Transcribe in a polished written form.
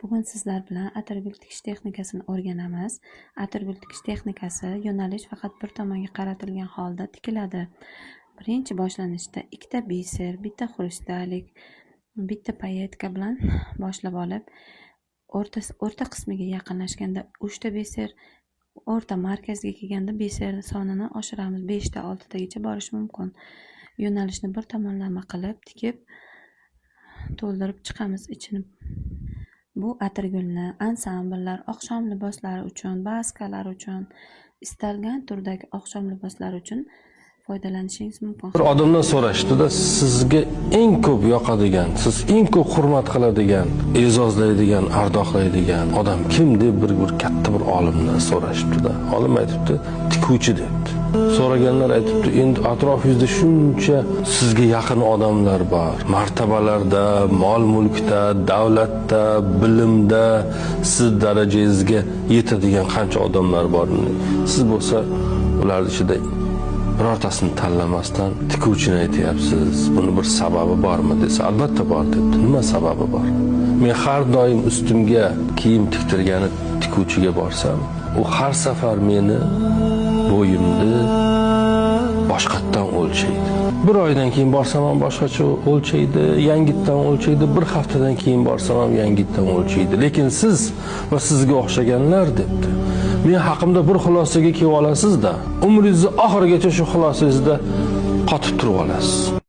Bugun sizlar bilan atirgul tikish texnikasini o'rganamiz. Atirgul tikish texnikasi yo'nalish faqat bir tomonga qaratilgan holda tikiladi. Birinchi boshlanishda ikkita biser, bitta xrushtalik, bitta payetka bilan boshlab olib, o'rta qismiga yaqinlashganda 3 ta biser, o'rta markazga kelganda biser sonini oshiramiz. 5 ta 6 tagacha borish mumkin. Yo'nalishni bir tomonlama qilib tikib to'ldirib chiqamiz ichini. Bu atirgulni ansambllar, oqshom liboslari uchun, baskalar uchun, istalgan turdagi oqshom liboslari uchun foydalanishingiz mumkin. Bir odamdan so'rashdi-da, sizga eng ko'p yoqadigan, siz eng ko'p hurmat qiladigan, e'zozlaydigan, ardoqlaydigan odam kim deb bir katta bir olimdan so'rashibdi-da. Olim aytibdi, tikuvchi debdi. So'raganlar aytibdi, endi atrofingizda shuncha sizga yaqin odamlar bor. Martabalarda, mol-mulkda, davlatda, bilimda siz darajangizga yetadigan qancha odamlar bor. Siz bo'lsa ular ichida birortasini tanlamasdan tikuvchini aytyapsiz. Buni bir sababi bormi desa, albatta bor debdi. Nima sababi bor? Men har doim ustimga kiyim tiktirgani tikuvchiga borsam, u har safar meni bo'yimni boshqatdan o'lchaydi. Bir oydan keyin borsam ham boshqacha o'lchaydi, yangitdan o'lchaydi, bir haftadan keyin borsam ham yangitdan o'lchaydi. Lekin siz va sizga o'xshaganlar debdi. Men haqimda bir xulosaga kelib olasiz-da, umringizni oxirigacha shu xulosangizda qotib turib olasiz.